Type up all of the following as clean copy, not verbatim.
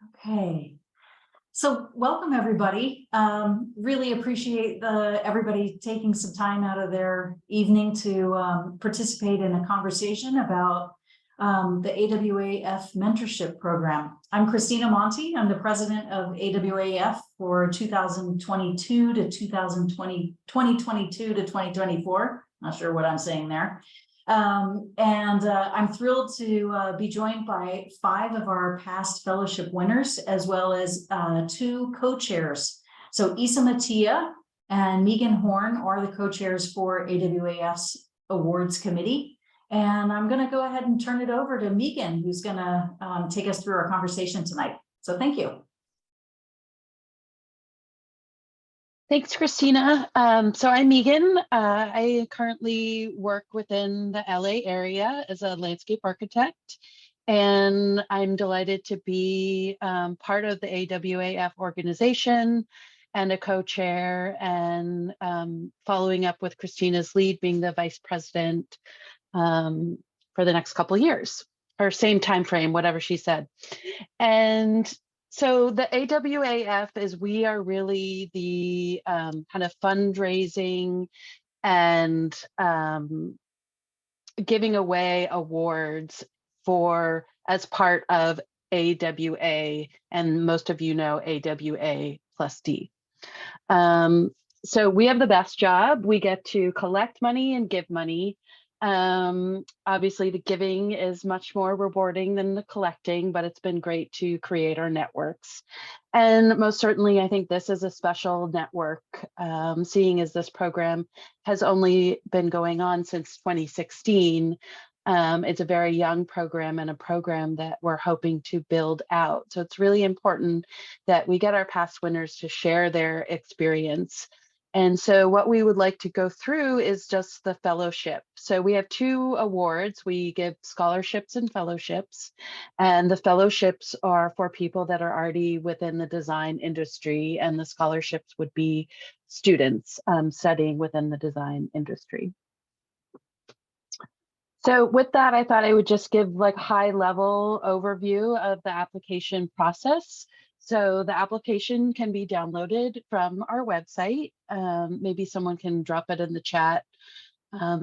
Okay, so welcome everybody. Really appreciate everybody taking some time out of their evening to participate in a conversation about the AWAF mentorship program. I'm Christina Monti. I'm the president of AWAF for 2022 to 2022 to 2024. Not sure what I'm saying there. I'm thrilled to be joined by 5 of our past fellowship winners, as well as 2 co-chairs. So Isa Mattia and Megan Horn are the co-chairs for AWAF's Awards Committee. And I'm going to go ahead and turn it over to Megan, who's going to take us through our conversation tonight. So thank you. Thanks, Christina. So I'm Megan. I currently work within the LA area as a landscape architect, and I'm delighted to be part of the AWAF organization and a co-chair, and following up with Christina's lead, being the vice president for the next couple of years, or same time frame, whatever she said. And so the AWAF we are really the kind of fundraising and giving away awards as part of AWA, and most of you know AWA+D. So we have the best job. We get to collect money and give money. Obviously the giving is much more rewarding than the collecting, but it's been great to create our networks. And most certainly, I think this is a special network, seeing as this program has only been going on since 2016. It's a very young program and a program that we're hoping to build out. So it's really important that we get our past winners to share their experience. And so what we would like to go through is just the fellowship. So we have 2 awards. We give scholarships and fellowships. And the fellowships are for people that are already within the design industry, and the scholarships would be students studying within the design industry. So with that, I thought I would just give like high-level overview of the application process. So the application can be downloaded from our website. Maybe someone can drop it in the chat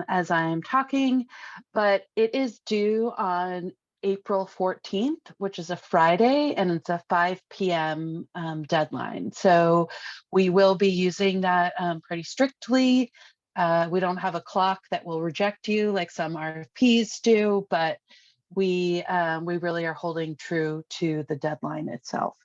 as I'm talking, but it is due on April 14th, which is a Friday, and it's a 5 p.m. Deadline. So we will be using that pretty strictly. We don't have a clock that will reject you like some RFPs do, but we really are holding true to the deadline itself.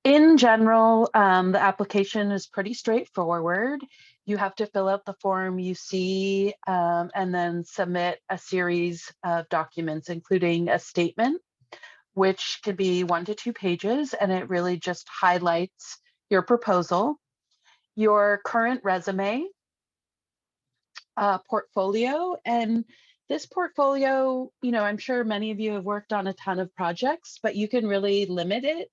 In general, the application is pretty straightforward. You have to fill out the form you see and then submit a series of documents, including a statement, which could be 1 to 2 pages, and it really just highlights your proposal, your current resume, portfolio. And this portfolio, I'm sure many of you have worked on a ton of projects, but you can really limit it.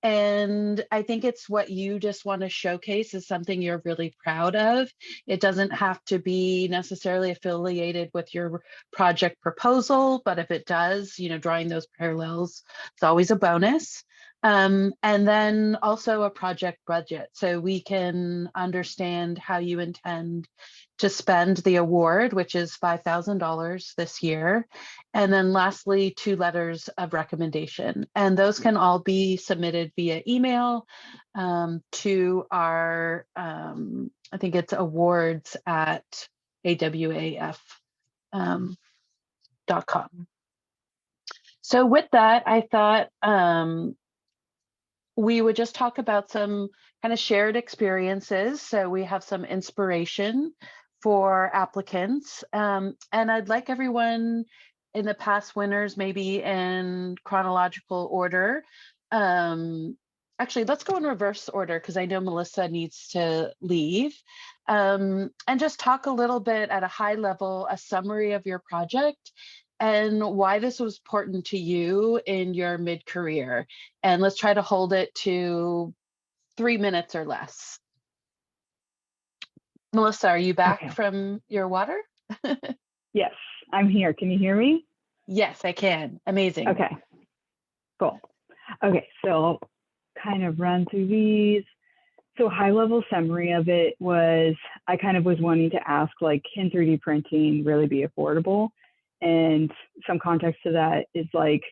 And I think it's what you just want to showcase as something you're really proud of. It doesn't have to be necessarily affiliated with your project proposal, but if it does, drawing those parallels, it's always a bonus. And then also a project budget, so we can understand how you intend to spend the award, which is $5,000 this year. And then lastly, 2 letters of recommendation. And those can all be submitted via email to our, I think it's awards@awaf.com. So with that, I thought we would just talk about some kind of shared experiences. So we have some inspiration for applicants. And I'd like everyone in the past winners, maybe in chronological order. Actually, let's go in reverse order because I know Melissa needs to leave. And just talk a little bit at a high level, a summary of your project and why this was important to you in your mid-career. And let's try to hold it to 3 minutes or less. Melissa, are you back from your water? Yes, I'm here. Can you hear me? Yes, I can. Amazing. Okay, cool. Okay, so I'll kind of run through these. So high level summary of it was, I kind of was wanting to ask, like, can 3D printing really be affordable? And some context to that is, like,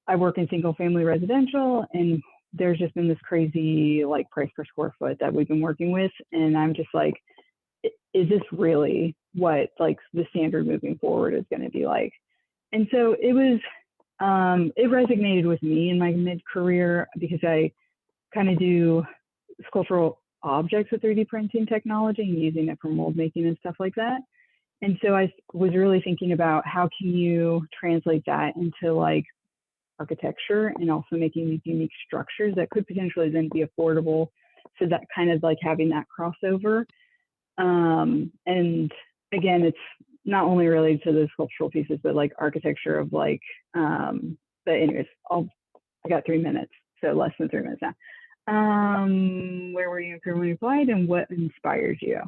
I work in single family residential, and there's just been this crazy like price per square foot that we've been working with. And I'm just like, is this really what like the standard moving forward is going to be like? And so it was, it resonated with me in my mid-career because I kind of do sculptural objects with 3D printing technology and using it for mold making and stuff like that. And so I was really thinking about how can you translate that into like architecture and also making these unique structures that could potentially then be affordable. So that kind of like having that crossover. And again, it's not only related to the sculptural pieces, but like architecture of like, but anyways, I got 3 minutes, so less than 3 minutes now. Where were you when you applied and what inspired you?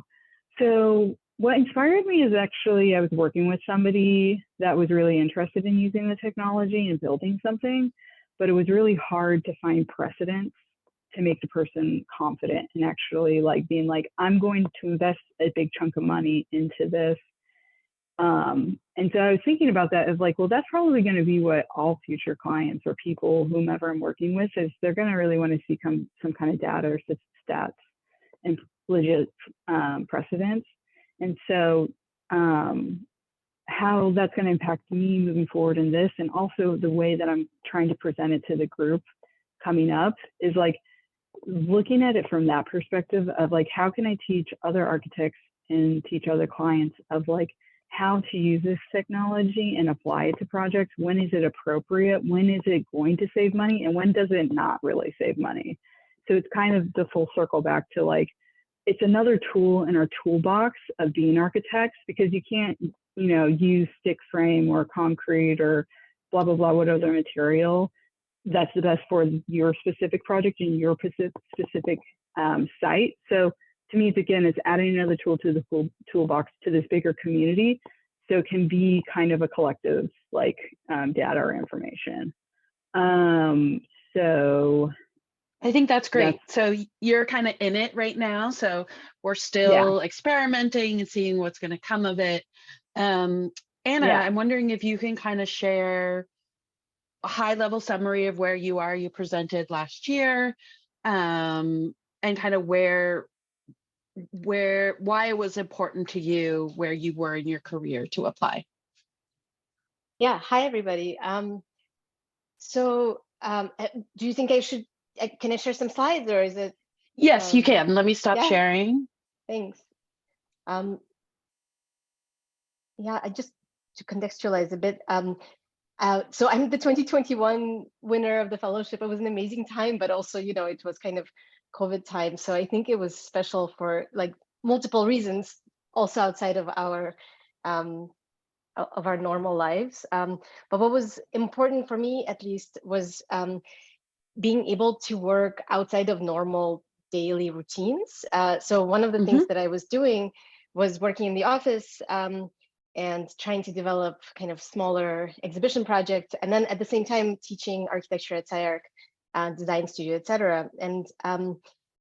So what inspired me is actually I was working with somebody that was really interested in using the technology and building something, but it was really hard to find precedents to make the person confident and actually like being like, I'm going to invest a big chunk of money into this. And so I was thinking about that as like, well, that's probably going to be what all future clients or people, whomever I'm working with, is they're going to really want to see some kind of data or stats and legit precedents. And so how that's going to impact me moving forward in this, and also the way that I'm trying to present it to the group coming up, is like looking at it from that perspective of like, how can I teach other architects and teach other clients of like how to use this technology and apply it to projects? When is it appropriate? When is it going to save money? And when does it not really save money? So it's kind of the full circle back to like, it's another tool in our toolbox of being architects, because you can't, you know, use stick frame or concrete or blah, blah, blah, whatever material that's the best for your specific project and your specific site. So to me, it's, again, it's adding another tool to the toolbox to this bigger community, so it can be kind of a collective like data or information. So I think that's great. So you're kind of in it right now. So we're still experimenting and seeing what's going to come of it. Anna, I'm wondering if you can kind of share a high level summary of where you are. You presented last year, and kind of why it was important to you where you were in your career to apply. Yeah, hi everybody. Do you think I should, can I share some slides, or is it? Yes, you can. Let me stop sharing. Thanks. Yeah, just to contextualize a bit. So I'm the 2021 winner of the fellowship. It was an amazing time, but also, you know, it was kind of COVID time. So I think it was special for like multiple reasons, also outside of our normal lives. But what was important for me, at least, was being able to work outside of normal daily routines. So one of the things that I was doing was working in the office and trying to develop kind of smaller exhibition projects, and then at the same time teaching architecture at SciArc, design studio, etc. And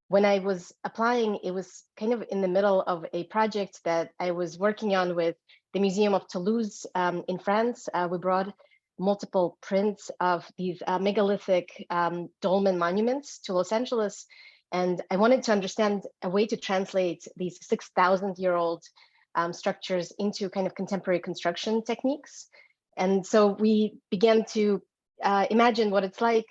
when I was applying, it was kind of in the middle of a project that I was working on with the Museum of Toulouse in France. We brought multiple prints of these megalithic dolmen monuments to Los Angeles. And I wanted to understand a way to translate these 6,000-year-old structures into kind of contemporary construction techniques. And so we began to imagine what it's like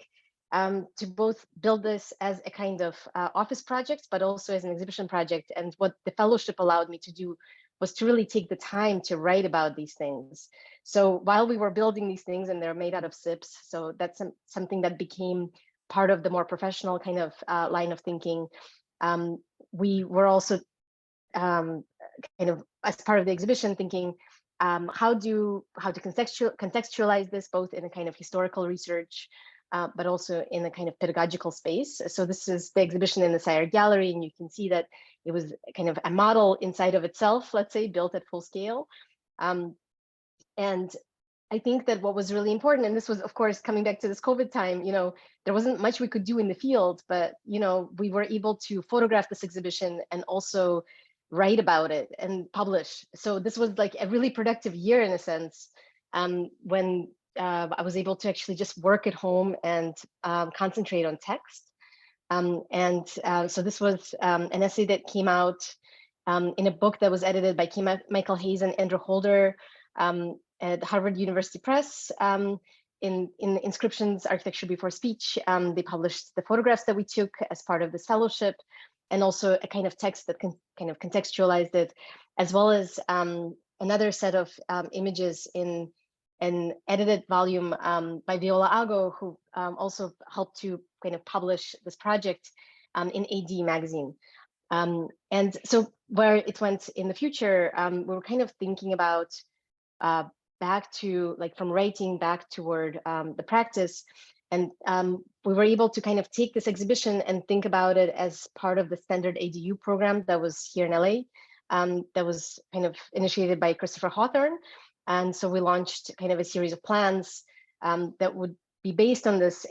to both build this as a kind of office project, but also as an exhibition project. And what the fellowship allowed me to do was to really take the time to write about these things. So while we were building these things, and they're made out of SIPs, so that's something that became part of the more professional kind of line of thinking. We were also kind of, as part of the exhibition, thinking how to contextualize this, both in a kind of historical research, but also in a kind of pedagogical space. So this is the exhibition in the SciArc Gallery, and you can see that it was kind of a model inside of itself, let's say, built at full scale. And I think that what was really important, and this was, of course, coming back to this COVID time, there wasn't much we could do in the field, but, we were able to photograph this exhibition and also write about it and publish. So this was like a really productive year in a sense, when I was able to actually just work at home and concentrate on text. So this was an essay that came out in a book that was edited by Michael Hayes and Andrew Holder at Harvard University Press. In Inscriptions, Architecture Before Speech, they published the photographs that we took as part of this fellowship, and also a kind of text that kind of contextualized it, as well as another set of images in an edited volume by Viola Ago, who also helped to kind of publish this project in AD magazine. And so where it went in the future, we were kind of thinking about back to, like, from writing back toward the practice. And we were able to kind of take this exhibition and think about it as part of the standard ADU program that was here in LA, that was kind of initiated by Christopher Hawthorne. And so we launched kind of a series of plans that would be based on this,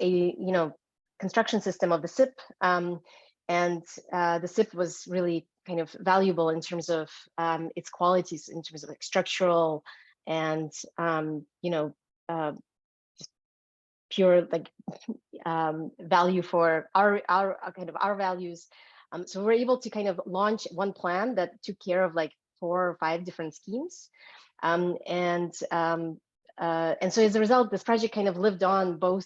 construction system of the SIP. And the SIP was really kind of valuable in terms of its qualities, in terms of like structural and, just pure like value for our kind of our values. So we're able to kind of launch one plan that took care of like 4 or 5 different schemes. And so as a result, this project kind of lived on both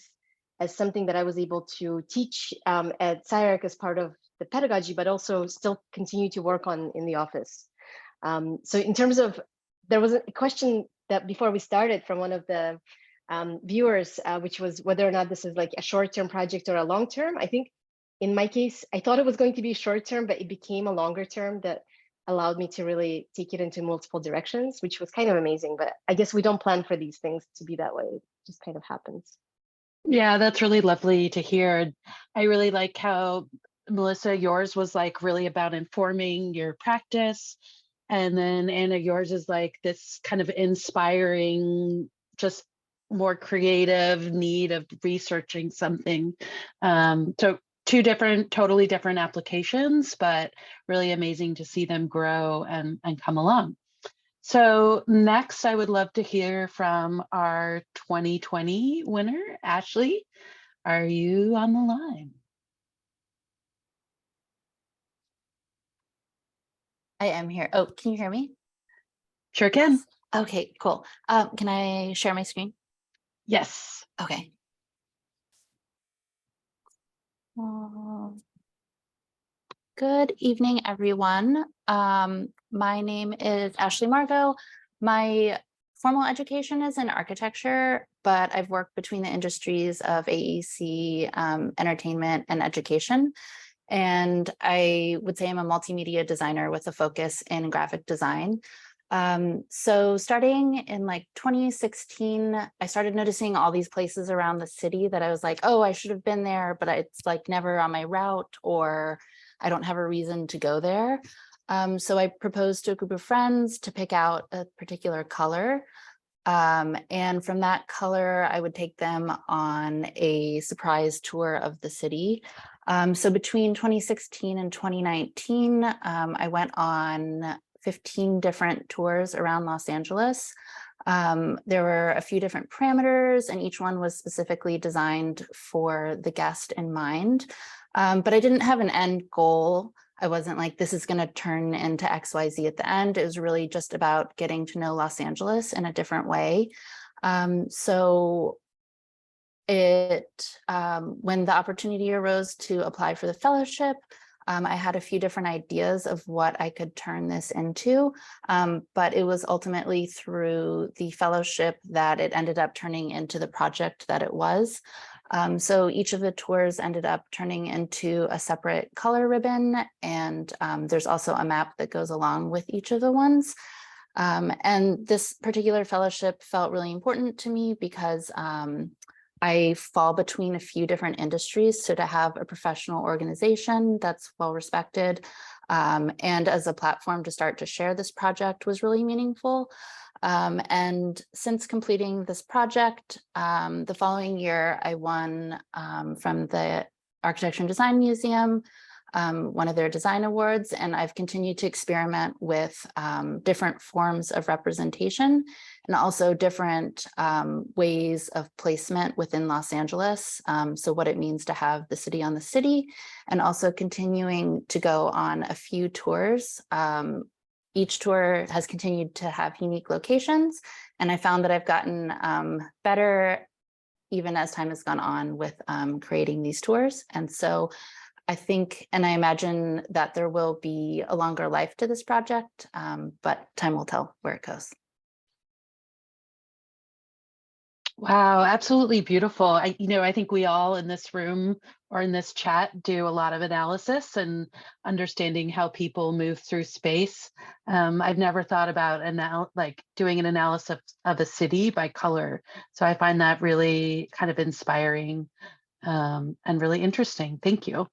as something that I was able to teach at SCI-Arc as part of the pedagogy, but also still continue to work on in the office. So in terms of, there was a question that before we started from one of the viewers, which was whether or not this is like a short-term project or a long-term. I think in my case, I thought it was going to be short-term, but it became a longer term that allowed me to really take it into multiple directions, which was kind of amazing. But I guess we don't plan for these things to be that way. It just kind of happens. Yeah, that's really lovely to hear. I really like how, Melissa, yours was like really about informing your practice. And then Anna, yours is like this kind of inspiring, just more creative need of researching something. So 2 totally different applications, but really amazing to see them grow and come along. So next, I would love to hear from our 2020 winner, Ashley. Are you on the line? I am here. Oh, can you hear me? Sure can. Okay, cool. Can I share my screen? Yes. Okay. Good evening, everyone. My name is Ashley Margot. My formal education is in architecture, but I've worked between the industries of AEC, entertainment, and education. And I would say I'm a multimedia designer with a focus in graphic design. So starting in like 2016, I started noticing all these places around the city that I was like, oh, I should have been there, but it's like never on my route, or I don't have a reason to go there. So I proposed to a group of friends to pick out a particular color. And from that color, I would take them on a surprise tour of the city. So between 2016 and 2019, I went on 15 different tours around Los Angeles. There were a few different parameters, and each one was specifically designed for the guest in mind. But I didn't have an end goal. I wasn't like, this is going to turn into XYZ at the end. It was really just about getting to know Los Angeles in a different way. So when the opportunity arose to apply for the fellowship, I had a few different ideas of what I could turn this into, but it was ultimately through the fellowship that it ended up turning into the project that it was. So each of the tours ended up turning into a separate color ribbon, and there's also a map that goes along with each of the ones. And this particular fellowship felt really important to me because I fall between a few different industries. So to have a professional organization that's well respected and as a platform to start to share this project was really meaningful. And since completing this project, the following year, I won from the Architecture and Design Museum, one of their design awards, and I've continued to experiment with different forms of representation and also different ways of placement within Los Angeles. So what it means to have the city on the city, and also continuing to go on a few tours. Each tour has continued to have unique locations, and I found that I've gotten better even as time has gone on with creating these tours. And so I think, and I imagine that there will be a longer life to this project, but time will tell where it goes. Wow, absolutely beautiful. I think we all in this room or in this chat do a lot of analysis and understanding how people move through space. I've never thought about doing an analysis of a city by color. So I find that really kind of inspiring and really interesting. Thank you.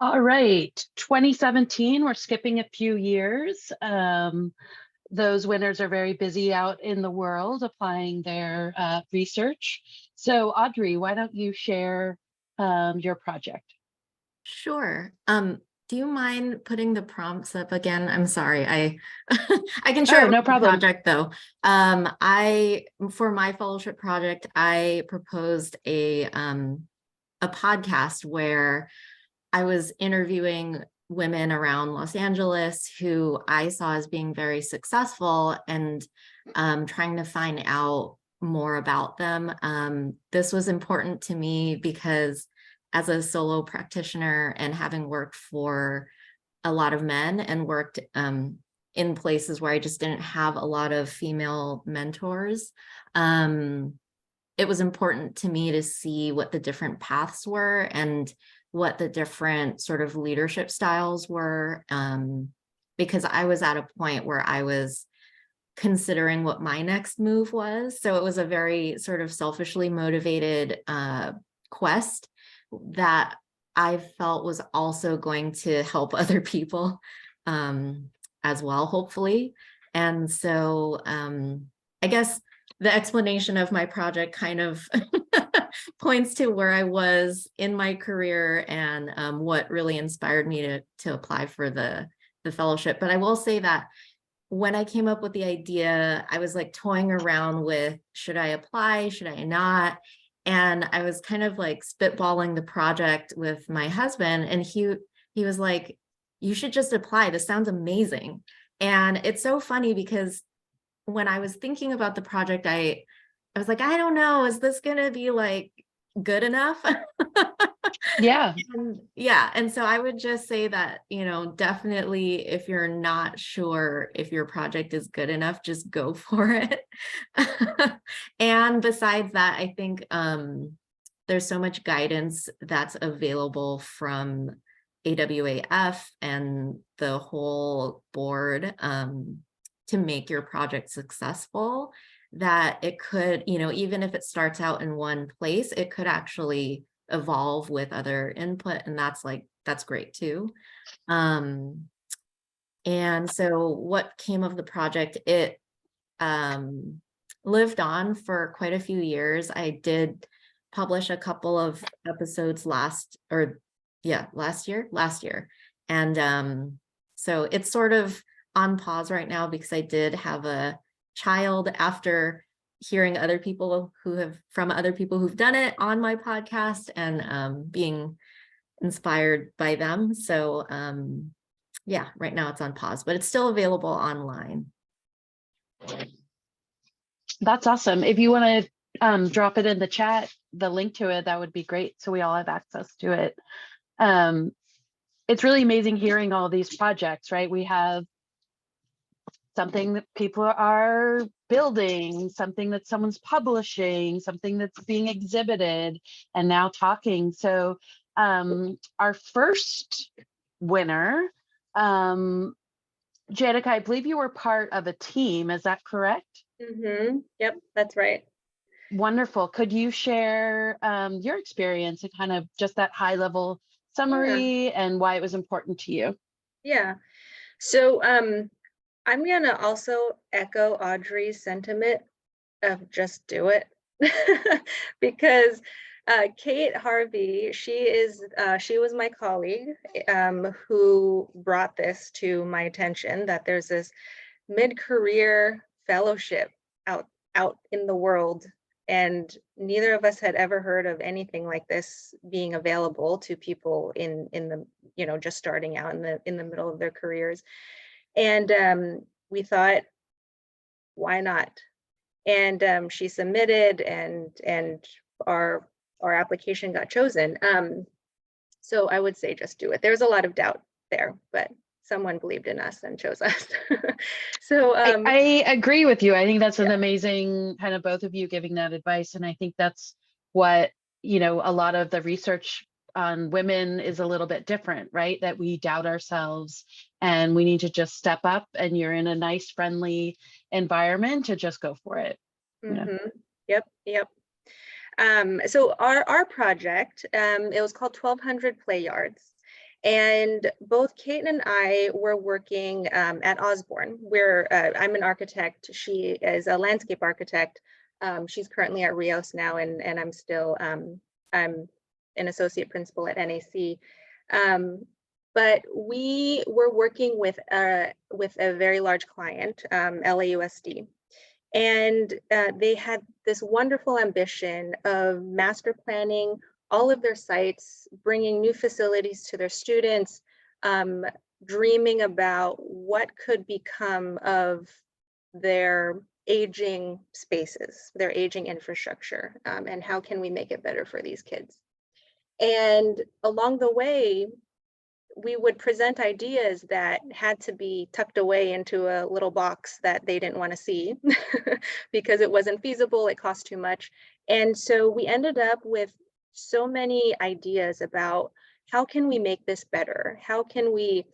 All right, 2017, we're skipping a few years. Those winners are very busy out in the world applying their research. So Audrey, why don't you share your project? Sure. Do you mind putting the prompts up again? I'm sorry. I can share no the problem. project though. For my fellowship project, I proposed a podcast where I was interviewing women around Los Angeles who I saw as being very successful, and trying to find out more about them. This was important to me because as a solo practitioner and having worked for a lot of men and worked in places where I just didn't have a lot of female mentors, it was important to me to see what the different paths were and what the different sort of leadership styles were, because I was at a point where I was considering what my next move was. So it was a very sort of selfishly motivated quest that I felt was also going to help other people as well, hopefully. And so I guess the explanation of my project kind of points to where I was in my career and what really inspired me to apply for the fellowship. But I will say that when I came up with the idea, I was like toying around with, should I apply? Should I not? And I was kind of like spitballing the project with my husband, and he was like, you should just apply. This sounds amazing. And it's so funny because when I was thinking about the project, I was like, I don't know, is this going to be like good enough? Yeah. And so I would just say that, definitely if you're not sure if your project is good enough, just go for it. And besides that, I think there's so much guidance that's available from AWAF and the whole board to make your project successful, that it could, even if it starts out in one place, it could actually evolve with other input, and that's great too. And so what came of the project, it lived on for quite a few years. I did publish a couple of episodes last year. And so it's sort of on pause right now because I did have a child after hearing other people who've done it on my podcast and being inspired by them. So right now it's on pause, but it's still available online. That's awesome. If you want to drop it in the chat, the link to it, that would be great. So we all have access to it. It's really amazing hearing all these projects, right? We have something that people are building, something that someone's publishing, something that's being exhibited, and now talking. So our first winner, Janica, I believe you were part of a team, is that correct? Mm-hmm. Yep, that's right. Wonderful. Could you share your experience and kind of just that high level summary and why it was important to you? Yeah. So I'm gonna also echo Audrey's sentiment of just do it. Because Kate Harvey, she was my colleague who brought this to my attention, that there's this mid-career fellowship out in the world, and neither of us had ever heard of anything like this being available to people in the, you know, just starting out in the middle of their careers. And we thought, why not? And she submitted, and our application got chosen. So I would say just do it. There's a lot of doubt there, but someone believed in us and chose us. So I agree with you. I think that's an yeah. amazing kind of both of you giving that advice. And I think that's what, you know, a lot of the research on women is a little bit different, right? That we doubt ourselves and we need to just step up, and you're in a nice, friendly environment to just go for it. You know? Yep. So our project, it was called 1200 Play Yards. And both Kate and I were working at Osborne, where I'm an architect. She is a landscape architect. She's currently at Rios now, and I'm still, I'm an associate principal at NAC. But we were working with a very large client, AWA+D. And they had this wonderful ambition of master planning all of their sites, bringing new facilities to their students, dreaming about what could become of their aging spaces, their aging infrastructure, and how can we make it better for these kids. And along the way, we would present ideas that had to be tucked away into a little box that they didn't want to see because it wasn't feasible, it cost too much. And so we ended up with so many ideas about how can we make this better? How can we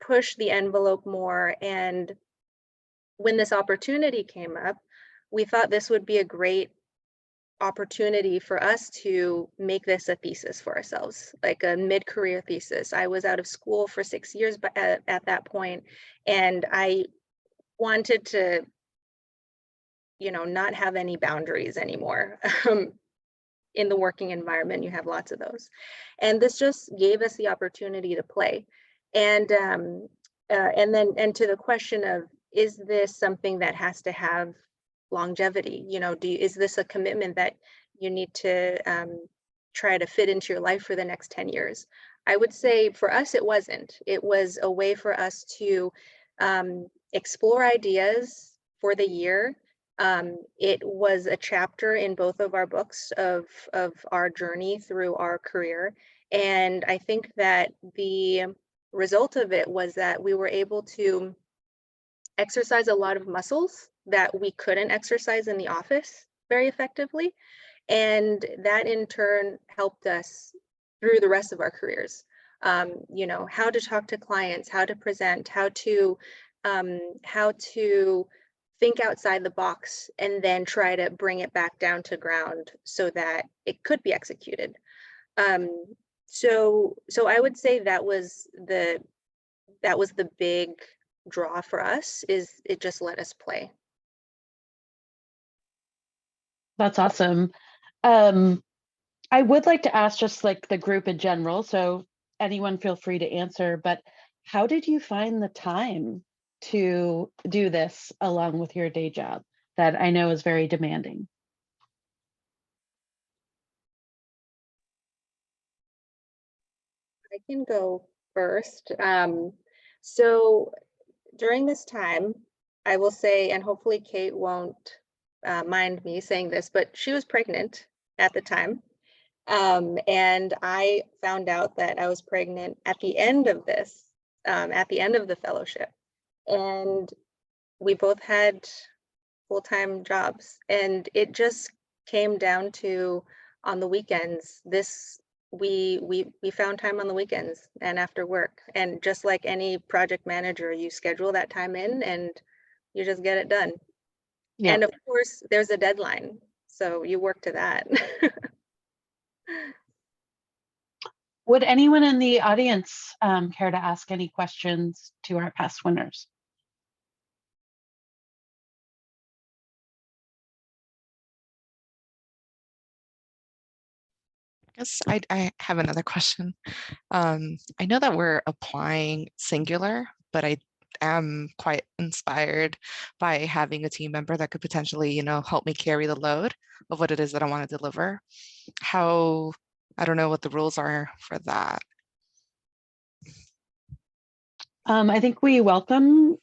push the envelope more? And when this opportunity came up, we thought this would be a great opportunity for us to make this a thesis for ourselves, like a mid-career thesis. I was out of school for 6 years at that point, and I wanted to, you know, not have any boundaries anymore. In the working environment, you have lots of those. And this just gave us the opportunity to play. And to the question of, is this something that has to have longevity? You know, is this a commitment that you need to try to fit into your life for the next 10 years? I would say for us, it wasn't. It was a way for us to explore ideas for the year. It was a chapter in both of our books of our journey through our career. And I think that the result of it was that we were able to exercise a lot of muscles that we couldn't exercise in the office very effectively. And that in turn helped us through the rest of our careers. You know, how to talk to clients, how to present, how to think outside the box, and then try to bring it back down to ground so that it could be executed. So I would say that was the big draw for us, is it just let us play. That's awesome. I would like to ask just like the group in general, so anyone feel free to answer, but how did you find the time to do this along with your day job that I know is very demanding? I can go first. So during this time, I will say, and hopefully Kate won't mind me saying this, but she was pregnant at the time. And I found out that I was pregnant at the end of this, at the end of the fellowship. And we both had full-time jobs. And it just came down to, on the weekends, we found time on the weekends and after work. And just like any project manager, you schedule that time in and you just get it done. Yeah. And of course, there's a deadline, so you work to that. Would anyone in the audience care to ask any questions to our past winners? Yes, I have another question. I know that we're applying singular, but I am quite inspired by having a team member that could potentially, help me carry the load of what it is that I want to deliver. How, I don't know what the rules are for that. I think we welcome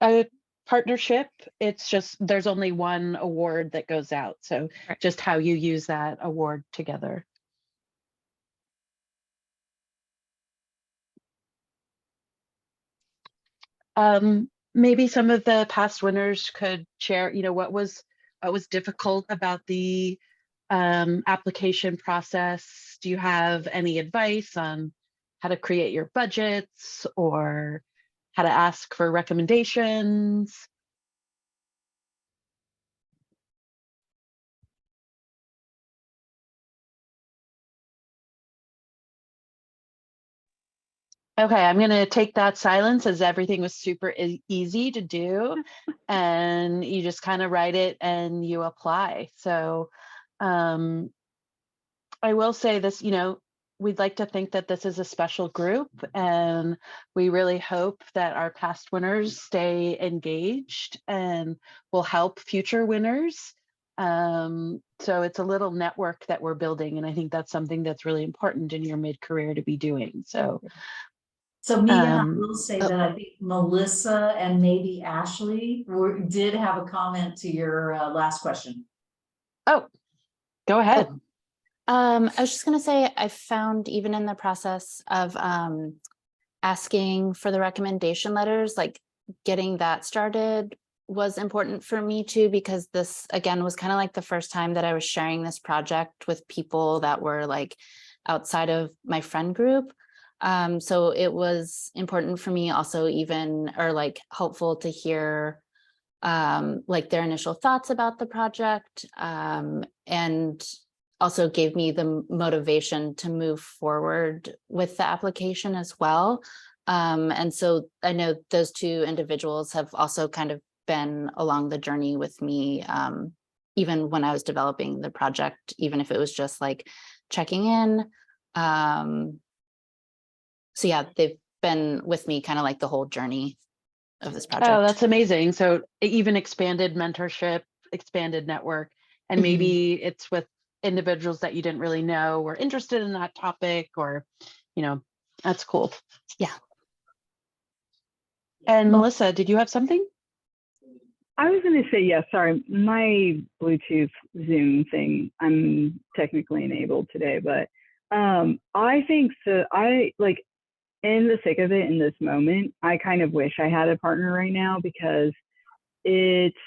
a partnership. It's just there's only one award that goes out. So Right. just how you use that award together. Maybe some of the past winners could share, what was difficult about the application process. Do you have any advice on how to create your budgets or how to ask for recommendations? Okay, I'm going to take that silence as everything was super easy to do. And you just kind of write it and you apply. So I will say this, we'd like to think that this is a special group, and we really hope that our past winners stay engaged and will help future winners. So it's a little network that we're building, and I think that's something that's really important in your mid-career to be doing. So Megan, I will say that I think Melissa and maybe Ashley did have a comment to your last question. Oh, go ahead. I was just going to say, I found even in the process of asking for the recommendation letters, like getting that started was important for me too, because this again was kind of like the first time that I was sharing this project with people that were like outside of my friend group. So it was important for me also like helpful to hear like their initial thoughts about the project, and also gave me the motivation to move forward with the application as well. And so I know those two individuals have also kind of been along the journey with me, even when I was developing the project, even if it was just like checking in. So yeah, they've been with me kind of like the whole journey of this project. Oh, that's amazing. So even expanded mentorship, expanded network, and maybe it's with individuals that you didn't really know were interested in that topic, or, that's cool. Yeah. And Melissa, did you have something? I was going to say, yeah, sorry, my Bluetooth Zoom thing, I'm technically enabled today, but I think so. In the thick of it in this moment, I kind of wish I had a partner right now, because it's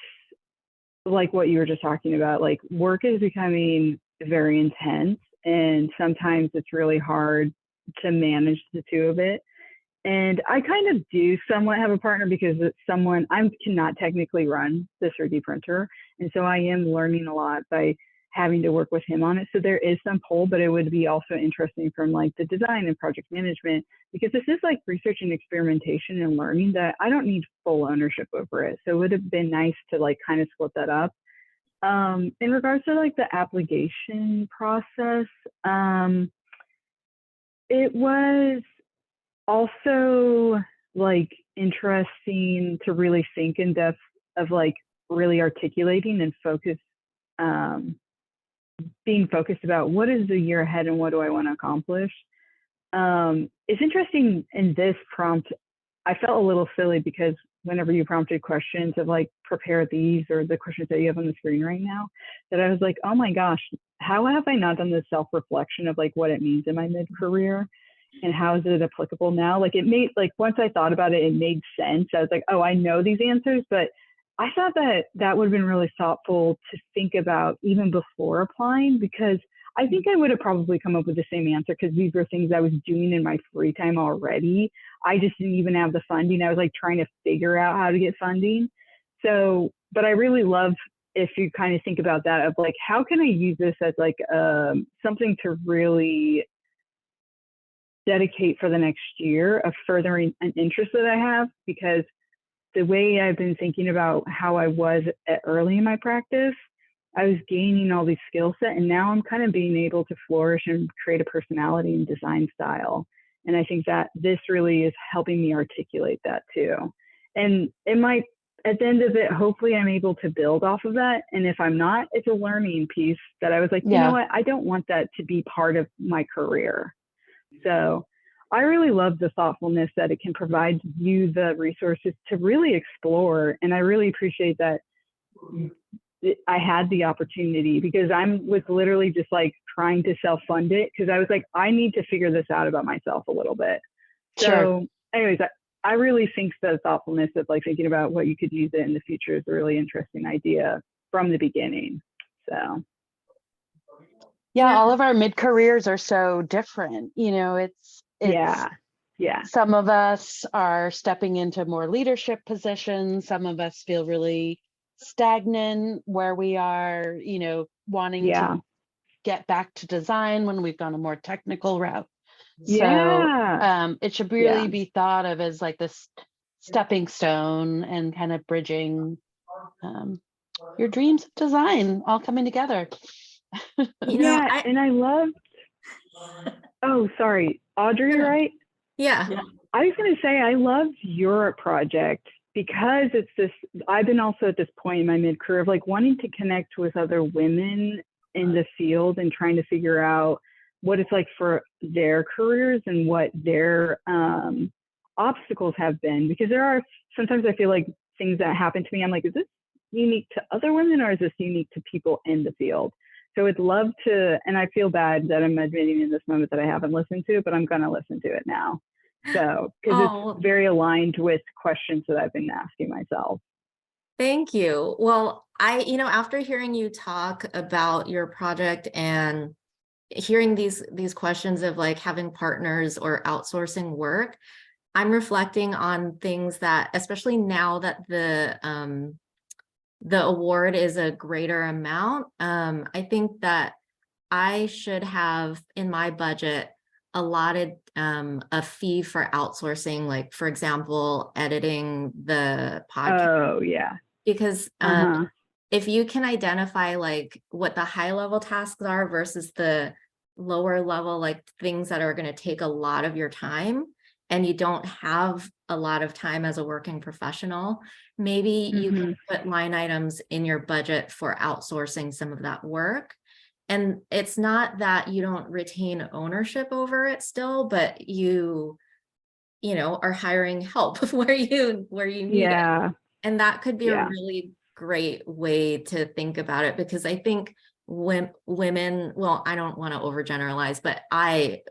like what you were just talking about, like work is becoming very intense, and sometimes it's really hard to manage the two of it. And I kind of do somewhat have a partner, because it's someone I cannot technically run this 3D printer. And so I am learning a lot by having to work with him on it. So there is some pull, but it would be also interesting from like the design and project management, because this is like research and experimentation and learning that I don't need full ownership over it. So it would have been nice to like kind of split that up. In regards to like the application process, it was also like interesting to really think in depth of like really articulating and being focused about what is the year ahead and what do I want to accomplish. It's interesting in this prompt, I felt a little silly, because whenever you prompted questions of like prepare these, or the questions that you have on the screen right now, that I was like, oh my gosh, how have I not done this self-reflection of like what it means in my mid-career? And how is it applicable now? Like it made, like once I thought about it, it made sense. I was like, oh, I know these answers, but I thought that that would have been really thoughtful to think about even before applying, because I think I would have probably come up with the same answer, because these were things I was doing in my free time already. I just didn't even have the funding. I was like trying to figure out how to get funding. So, but I really love if you kind of think about that of like, how can I use this as like something to really dedicate for the next year of furthering an interest that I have, because the way I've been thinking about how I was early in my practice I was gaining all these skill set, and now I'm kind of being able to flourish and create a personality and design style. And I think that this really is helping me articulate that too. And it might, at the end of it, hopefully I'm able to build off of that. And if I'm not, it's a learning piece that I was like, you know what, I don't want that to be part of my career. So I really love the thoughtfulness that it can provide you the resources to really explore. And I really appreciate that I had the opportunity, because I was literally just like trying to self-fund it, because I was like, I need to figure this out about myself a little bit. So anyways, I really think the thoughtfulness of like thinking about what you could use it in the future is a really interesting idea from the beginning. So yeah, all of our mid-careers are so different. You know, it's yeah. Some of us are stepping into more leadership positions. Some of us feel really stagnant where we are, you know, wanting to get back to design when we've gone a more technical route. So it should really be thought of as like this stepping stone and kind of bridging your dreams of design all coming together. You know, and I loved, oh, sorry, Audrey, right? Yeah. I was going to say, I loved your project because it's this, I've been also at this point in my mid-career of like wanting to connect with other women in the field and trying to figure out what it's like for their careers and what their obstacles have been. Because there are, sometimes I feel like things that happen to me, I'm like, is this unique to other women or is this unique to people in the field? So I'd love to, and I feel bad that I'm admitting in this moment that I haven't listened to it, but I'm going to listen to it now. So, because it's very aligned with questions that I've been asking myself. Thank you. Well, you know, after hearing you talk about your project and hearing these questions of like having partners or outsourcing work, I'm reflecting on things that, especially now that the award is a greater amount, I think that I should have in my budget allotted a fee for outsourcing, like for example, editing the podcast. Oh yeah. Because if you can identify like what the high level tasks are versus the lower level, like things that are going to take a lot of your time, and you don't have a lot of time as a working professional, maybe you can put line items in your budget for outsourcing some of that work. And it's not that you don't retain ownership over it still, but you know, are hiring help where you need it. And that could be a really great way to think about it, because I think when women, well, I don't want to overgeneralize, but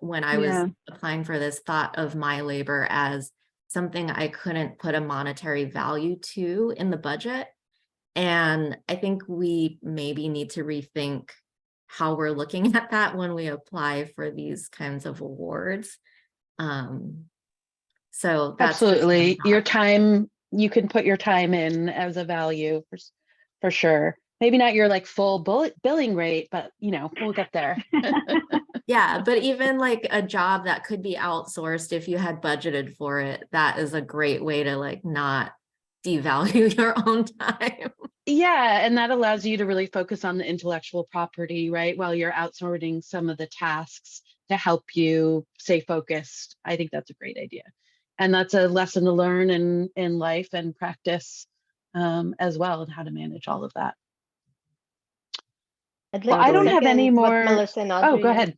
when I was applying for this, thought of my labor as something I couldn't put a monetary value to in the budget. And I think we maybe need to rethink how we're looking at that when we apply for these kinds of awards. So that's absolutely your time. You can put your time in as a value for sure. Maybe not your like full billing rate, but you know, we'll get there. Yeah, but even like a job that could be outsourced, if you had budgeted for it, that is a great way to like not devalue your own time. Yeah, and that allows you to really focus on the intellectual property, right? While you're outsourcing some of the tasks to help you stay focused. I think that's a great idea. And that's a lesson to learn in life and practice as well, and how to manage all of that. Well, I don't have any more. Melissa and Audrey, go ahead.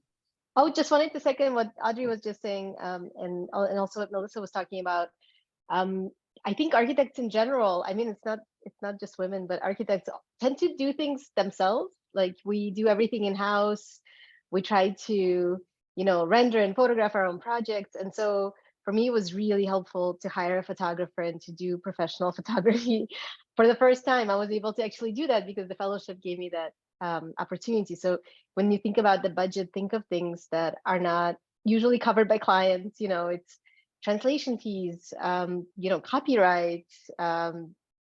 Oh, just wanted to second what Audrey was just saying, and also what Melissa was talking about. I think architects in general, I mean, it's not just women, but architects tend to do things themselves. Like we do everything in-house. We try to, you know, render and photograph our own projects. And so for me, it was really helpful to hire a photographer and to do professional photography. For the first time, I was able to actually do that because the fellowship gave me that opportunity. So when you think about the budget, think of things that are not usually covered by clients. You know, it's translation fees, you know, copyright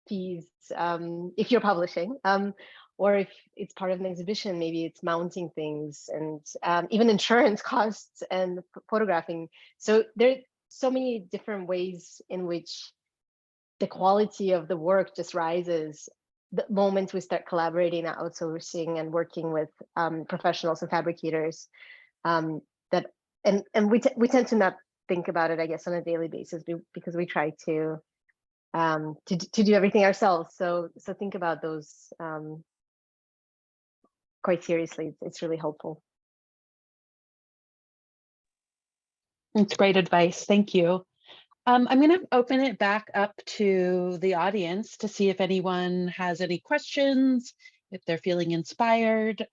fees, if you're publishing, or if it's part of an exhibition, maybe it's mounting things, and even insurance costs and photographing. So there are so many different ways in which the quality of the work just rises the moment we start collaborating and outsourcing and working with professionals and fabricators, that and we tend to not think about it, I guess, on a daily basis because we try to do everything ourselves. So think about those quite seriously. It's really helpful. It's great advice. Thank you. I'm going to open it back up to the audience to see if anyone has any questions, if they're feeling inspired.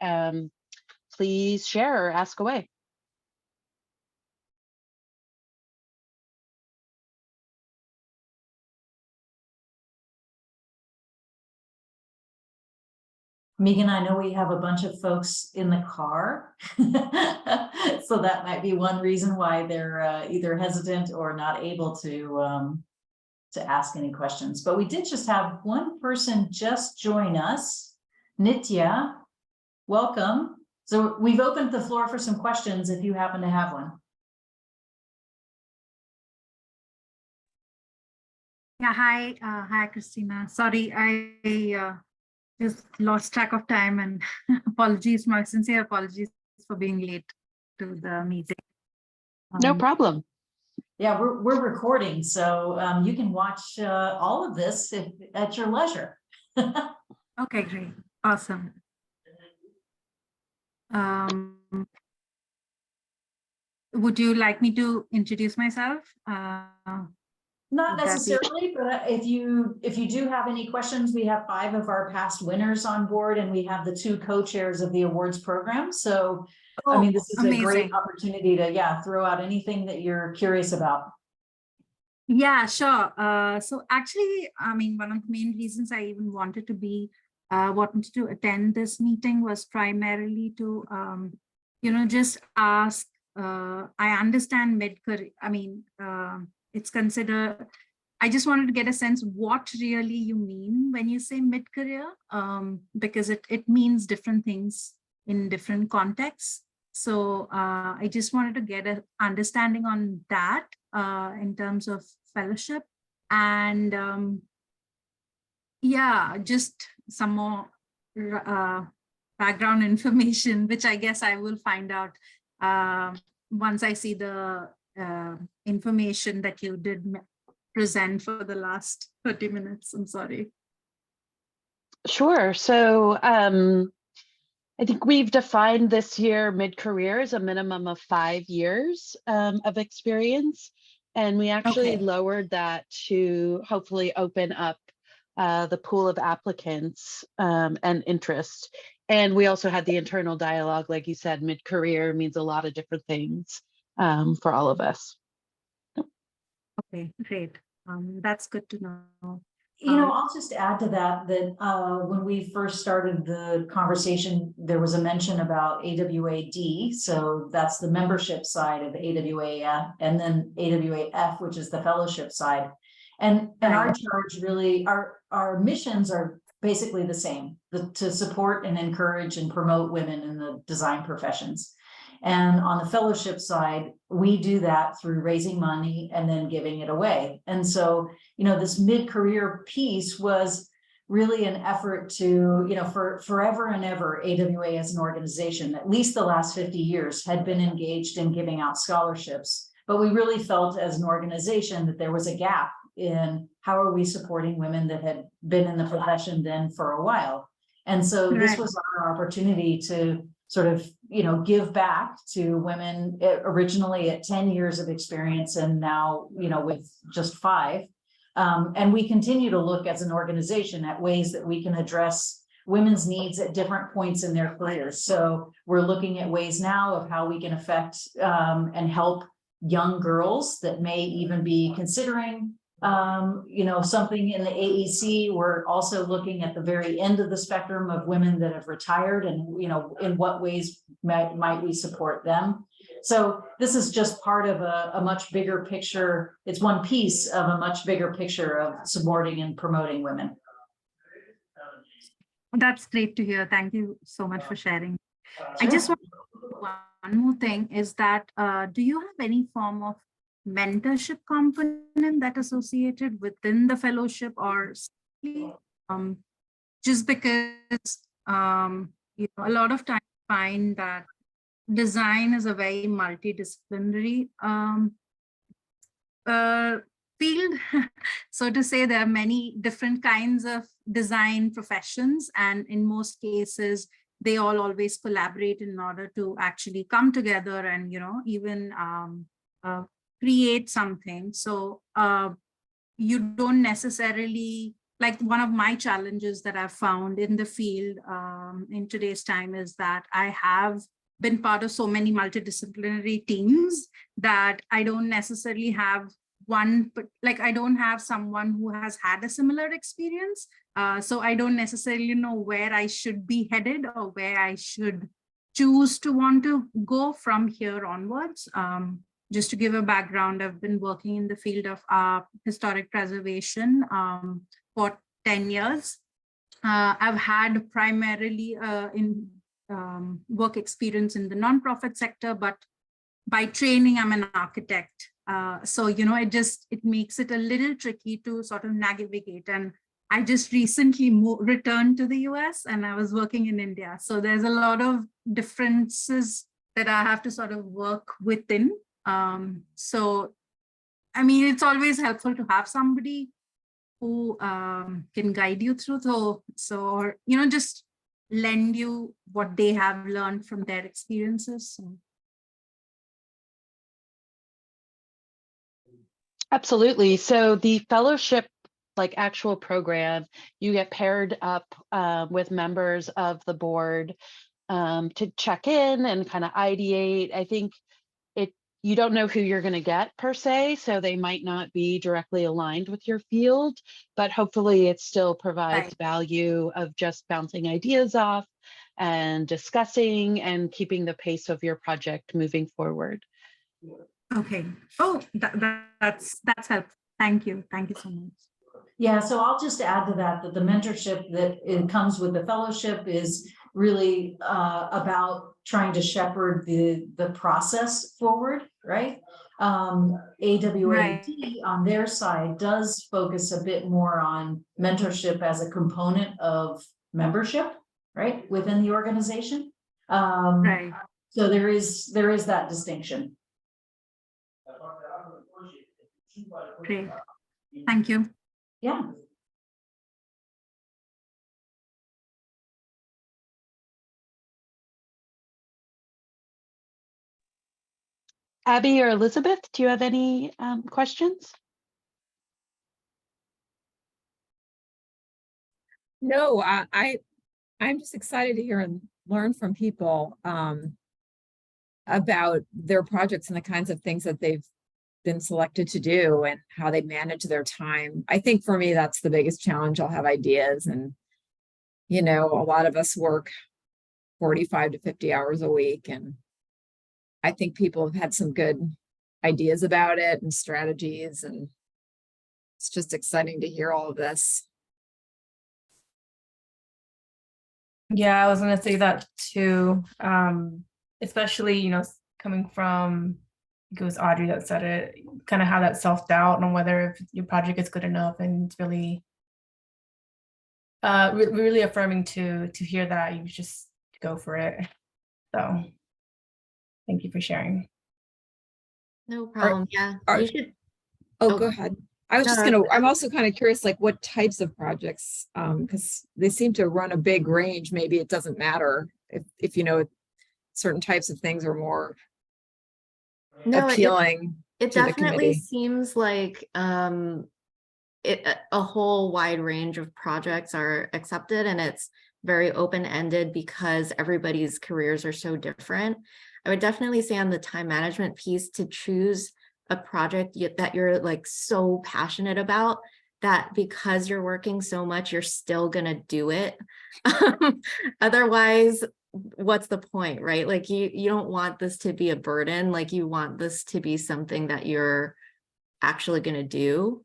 Please share or ask away. Megan, I know we have a bunch of folks in the car, so that might be one reason why they're either hesitant or not able to ask any questions. But we did just have one person just join us, Nitya. Welcome. So we've opened the floor for some questions if you happen to have one. Yeah, hi, Christina. Sorry, I just lost track of time, and apologies, my sincere apologies for being late to the meeting. No problem. Yeah, we're recording, so you can watch all of this at your leisure. Okay, great, awesome. Would you like me to introduce myself? Not necessarily, but if you do have any questions, we have 5 of our past winners on board, and we have the 2 co-chairs of the awards program. So, I mean, this is a great opportunity to, throw out anything that you're curious about. Yeah, sure. So actually, I mean, one of the main reasons I even wanted to attend this meeting was primarily to, just ask. I understand mid-career. I mean, it's considered. I just wanted to get a sense what really you mean when you say mid-career, because it means different things in different contexts. So I just wanted to get an understanding on that in terms of fellowship, and just some more background information, which I guess I will find out once I see the information that you did present for the last 30 minutes. I'm sorry. Sure. So I think we've defined this year mid-career as a minimum of 5 years of experience. And we actually lowered that to hopefully open up the pool of applicants and interest. And we also had the internal dialogue, like you said, mid-career means a lot of different things for all of us. Okay, great. That's good to know. I'll just add to that when we first started the conversation, there was a mention about AWA+D. So that's the membership side of AWA, and then AWAF, which is the fellowship side. And our charge really, our missions are basically the same, to support and encourage and promote women in the design professions. And on the fellowship side, we do that through raising money and then giving it away. And so, this mid-career piece was really an effort to, for forever and ever, AWA as an organization, at least the last 50 years, had been engaged in giving out scholarships. But we really felt as an organization that there was a gap in how are we supporting women that had been in the profession then for a while. And so this was our opportunity to sort of, give back to women originally at 10 years of experience, and now, with just 5. And we continue to look as an organization at ways that we can address women's needs at different points in their careers. So we're looking at ways now of how we can affect and help young girls that may even be considering something in the AEC. We're also looking at the very end of the spectrum of women that have retired, and in what ways might we support them. So this is just part of a much bigger picture. It's one piece of a much bigger picture of supporting and promoting women. That's great to hear. Thank you so much for sharing. Sure. I just want to one more thing is that do you have any form of mentorship component that associated within the fellowship, or just because a lot of times I find that design is a very multidisciplinary field. So to say, there are many different kinds of design professions, and in most cases, they all always collaborate in order to actually come together and, even create something. So you don't necessarily, like, one of my challenges that I've found in the field in today's time is that I have been part of so many multidisciplinary teams that I don't necessarily have one, but like I don't have someone who has had a similar experience. So I don't necessarily know where I should be headed or where I should choose to want to go from here onwards. Just to give a background, I've been working in the field of historic preservation for 10 years. I've had primarily in work experience in the nonprofit sector, but by training, I'm an architect. So, it makes it a little tricky to sort of navigate. And I just recently returned to the US and I was working in India. So there's a lot of differences that I have to sort of work within. So, I mean, it's always helpful to have somebody who can guide you through, or just lend you what they have learned from their experiences. So. Absolutely. So the fellowship, like actual program, you get paired up with members of the board to check in and kind of ideate. I think you don't know who you're going to get per se, so they might not be directly aligned with your field, but hopefully it still provides value of just bouncing ideas off and discussing and keeping the pace of your project moving forward. Okay. Oh, that's helpful. Thank you. Thank you so much. Yeah, so I'll just add to that the mentorship that it comes with the fellowship is really about trying to shepherd the process forward, right? AWA+D on their side does focus a bit more on mentorship as a component of membership, right, within the organization. Right. So there is that distinction. Great. Thank you. Yeah. Abby or Elizabeth, do you have any questions? No, I'm just excited to hear and learn from people about their projects and the kinds of things that they've been selected to do and how they manage their time. I think for me, that's the biggest challenge. I'll have ideas and, a lot of us work 45 to 50 hours a week. And I think people have had some good ideas about it and strategies. And it's just exciting to hear all of this. Yeah, I was going to say that too. Especially, coming from, it was Audrey that said it, kind of have that self-doubt on whether if your project is good enough, and it's really really affirming to hear that you just go for it. So thank you for sharing. No problem. You should. Oh, go ahead. I was I'm also kind of curious, like what types of projects, because they seem to run a big range. Maybe it doesn't matter if certain types of things are more appealing. It definitely seems like a whole wide range of projects are accepted, and it's very open-ended because everybody's careers are so different. I would definitely say on the time management piece to choose a project that you're like so passionate about that because you're working so much, you're still gonna do it. Otherwise, what's the point, right? Like you don't want this to be a burden. Like you want this to be something that you're actually gonna do.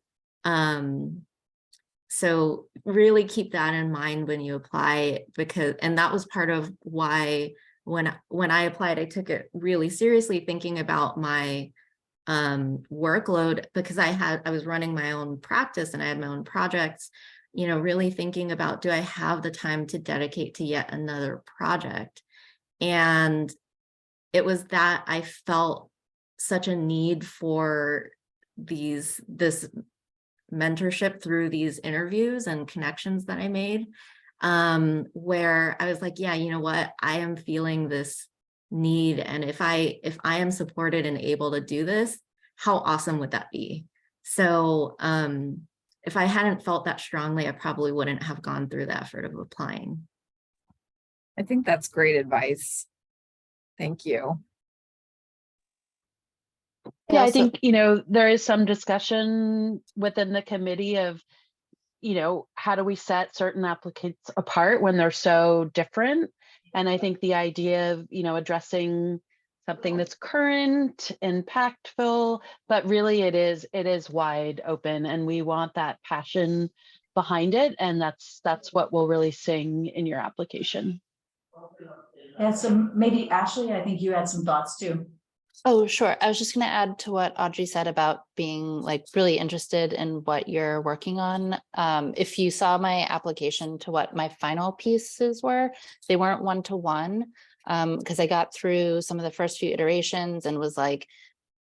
So really keep that in mind when you apply, and that was part of why when I applied, I took it really seriously, thinking about my workload, because I was running my own practice and I had my own projects. you know, really thinking about, do I have the time to dedicate to yet another project? And it was that I felt such a need for this mentorship through these interviews and connections that I made, where I was like, yeah, you know what, I am feeling this need, and if I am supported and able to do this, how awesome would that be? So if I hadn't felt that strongly, I probably wouldn't have gone through the effort of applying. I think that's great advice. Thank you. Yeah, I also- think, you know, there is some discussion within the committee of, you know, how do we set certain applicants apart when they're so different? And I think the idea of, you know, addressing something that's current, impactful, but really it is wide open, and we want that passion behind it. And that's what we'll really sing in your application. And so maybe Ashley, I think you had some thoughts too. Oh, sure. I was just going to add to what Audrey said about being like really interested in what you're working on. If you saw my application to what my final pieces were, they weren't one-to-one, because I got through some of the first few iterations and was like,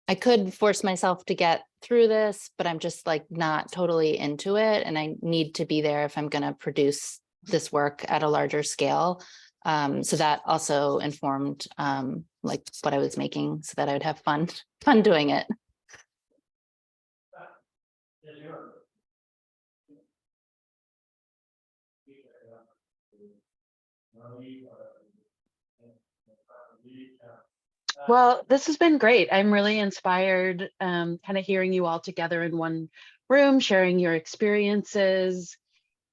I could force myself to get through this, but I'm just like not totally into it. And I need to be there if I'm going to produce this work at a larger scale. So that also informed like what I was making, so that I would have fun doing it. Well, this has been great. I'm really inspired, kind of hearing you all together in one room, sharing your experiences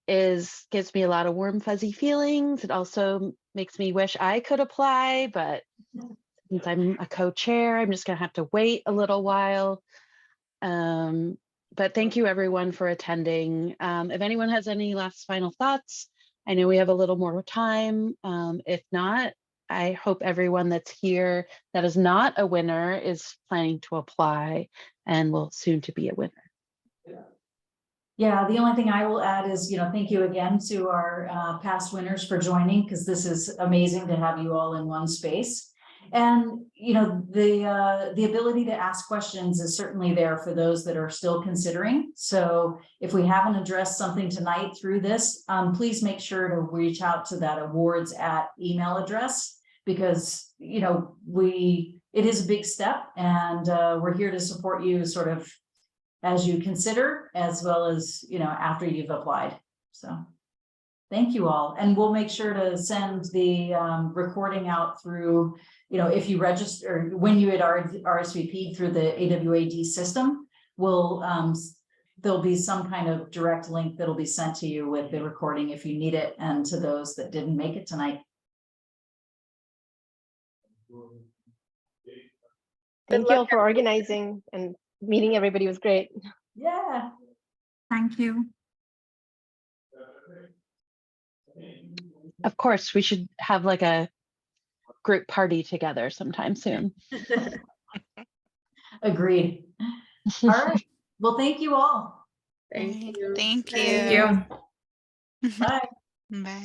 gives me a lot of warm, fuzzy feelings. It also makes me wish I could apply, but since I'm a co-chair, I'm just gonna have to wait a little while. But thank you everyone for attending. If anyone has any last final thoughts, I know we have a little more time. If not, I hope everyone that's here that is not a winner is planning to apply and will soon to be a winner. Yeah, the only thing I will add is, you know, thank you again to our past winners for joining, because this is amazing to have you all in one space. And, you know, the ability to ask questions is certainly there for those that are still considering. So if we haven't addressed something tonight through this, please make sure to reach out to that awards@ email address, because, you know, it is a big step, and we're here to support you sort of as you consider, as well as, you know, after you've applied. So thank you all. And we'll make sure to send the recording out through, you know, if you register, when you had RSVP'd through the AWA+D system, there'll be some kind of direct link that'll be sent to you with the recording if you need it, and to those that didn't make it tonight. Thank you all for organizing, and meeting everybody was great. Yeah. Thank you. Of course, we should have like a group party together sometime soon. Agreed. All right. Well, thank you all. Thank you. Thank Thank you. you. Bye. Bye.